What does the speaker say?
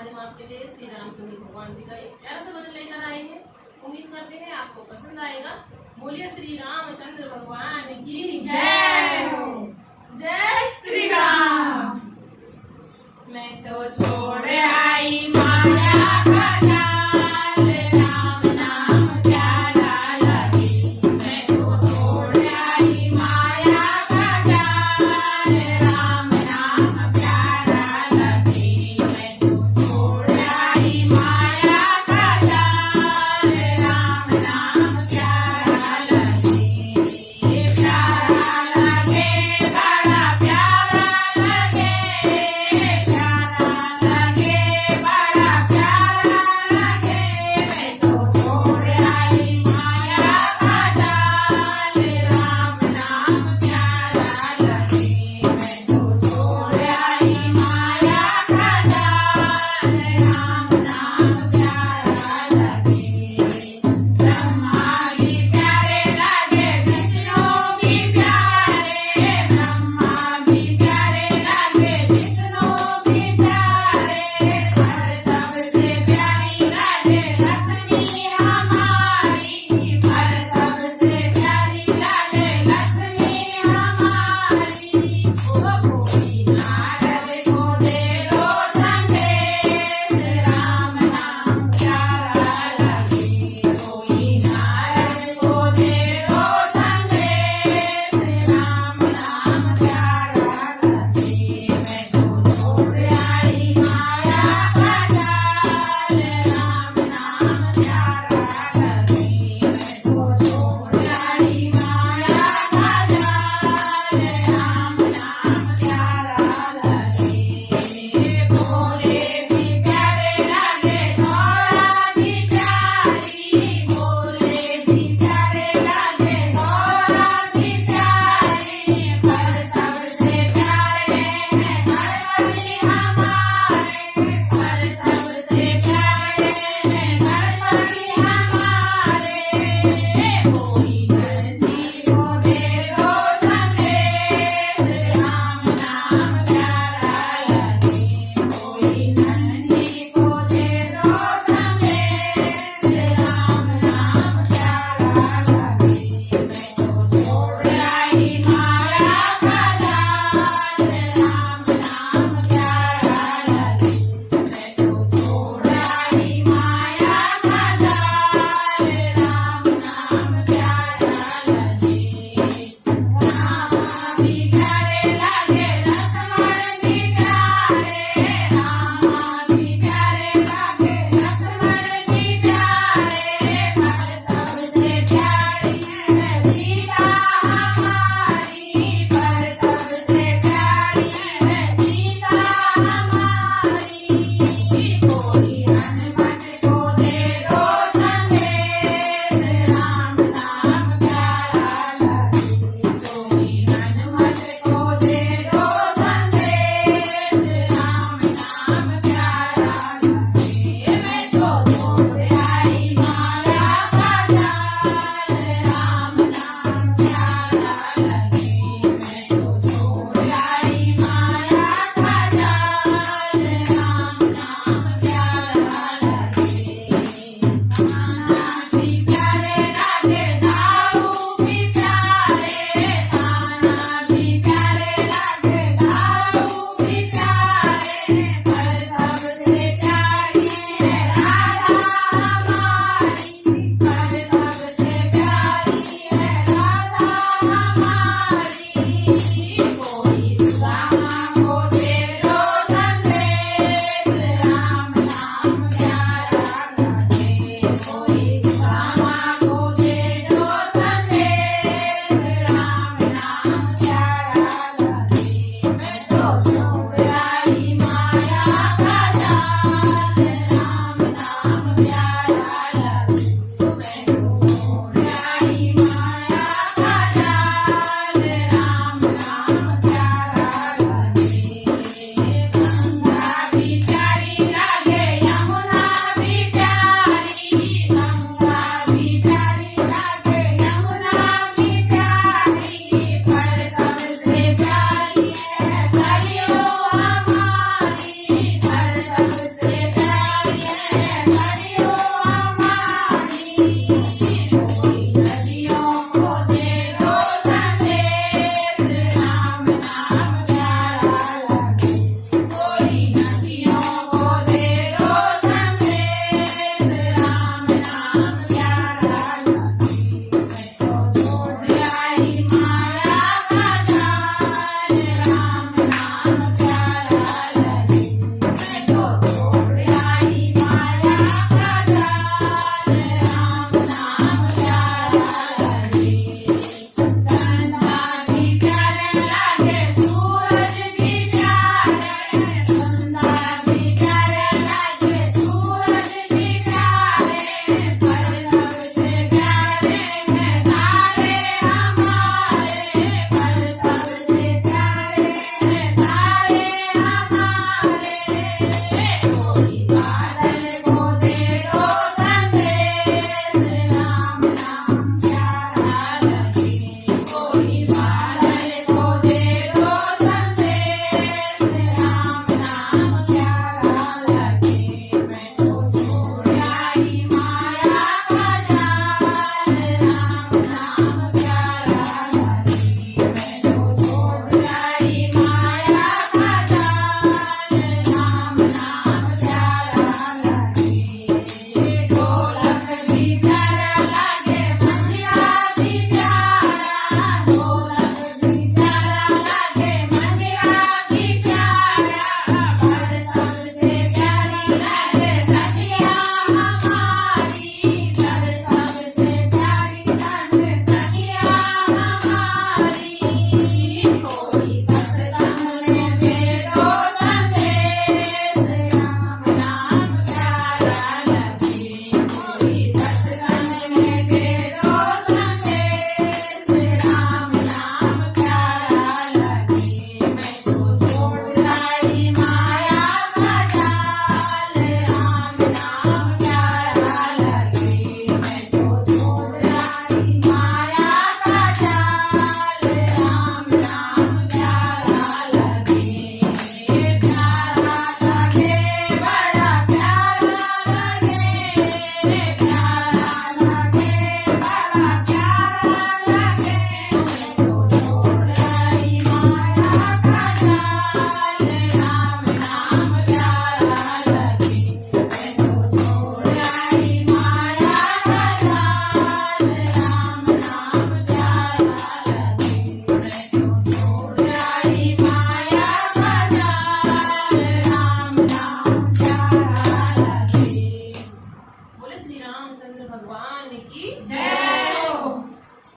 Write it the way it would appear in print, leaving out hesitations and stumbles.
आज हम आपके लिए श्री रामचंद्र भगवान जी का एक प्यारा सा भजन लेकर आए हैं। उम्मीद करते हैं आपको पसंद आएगा। बोलिए श्री रामचंद्र भगवान की जय हो। जय श्री राम। मैं तो छोड़ आई माया का जाल, राम नाम प्यारा लगे। मैं तो छोड़ आई माया का जाल, राम नाम प्यारा लगे। मैं तो छोड़ आई माया का जाल, राम नाम प्यारा लगे। प्यारा लगे, बड़ा प्यारा लगे, प्यारा लगे, बड़ा प्यारा लगे। मैं तो छोड़ आई माया का जाल, राम नाम प्यारा लगे। मैं तो छोड़ आई माया का जाल, राम नाम प्यारा लगे। ब्रह्मा भी प्यारे लगे, विष्णु भी प्यारे, ब्रह्मा भी प्यारे लगे, विष्णु भी प्यारे। पर सबसे प्यारी लगे लक्ष्मी हमारी, पर सबसे प्यारी लगे लक्ष्मी हमारी। ओ कोई नारद को दे दो संदेश, राम नाम प्यारा लगे। कोई नारद को दे दो संदेश, राम नाम प्यारा लगे। मैं तो छोड़ आई माया का जाल, राम नाम प्यारा लगे। मैं तो छोड़ आई माया का जाल, राम नाम प्यारा लगे। भोले भी प्यारे लगे, गौरा भी प्यारी, भोले भी प्यारे लगे, गौरा भी प्यारी। पर सबसे प्यारे हैं गणपति हमारे, पर सबसे प्यारे हैं गणपति हमारे। कोई नंदी को दे दो संदेश, राम नाम प्यारा लगे। कोई नंदी को दे दो संदेश, राम नाम प्यारा लगे। मैं तो छोड़ आई माया का जाल, राम नाम प्यारा लगे। कोई बादल को दे दो संदेश राम नाम प्यारा लगे कोई बादल को दे दो संदेश राम नाम प्यारा लगे मैं तो छोड़ आई माया का जाल राम नाम प्यारा लगे मैं तो छोड़ आई माया का जाल राम नाम प्यारा लगे ढोलक भी प्यारा लगे मंजीरा भी प्यारा ढोलक भी प्यारा लगे मंजीरा भी प्यारा पर सबसे प्यारी लगे सखिया हमारी पर सबसे प्यारी लगे सखिया हमारी कोई सत्संग में भेजो संदेश राम नाम प्यारा लगे कोई सत्संग में भेजो संदेश राम नाम प्यारा लगे मैं तो छोड़ आई माया का जाल राम नाम प्यारा लगे मैं तो छोड़ आई माया का जाल राम नाम प्यारा लगे प्यारा लगे बड़ा प्यारा लगे प्यारा लगे बड़ा प्यारा लगे मैं तो छोड़ आई माया का जाल राम नाम प्यारा लगे मैं तो छोड़ आई माया का जाल राम नाम प्यारा लगे मैं तो छोड़ आई माया का जाल राम नाम प्यारा लगे बोले श्री रामचंद्र भगवान की जय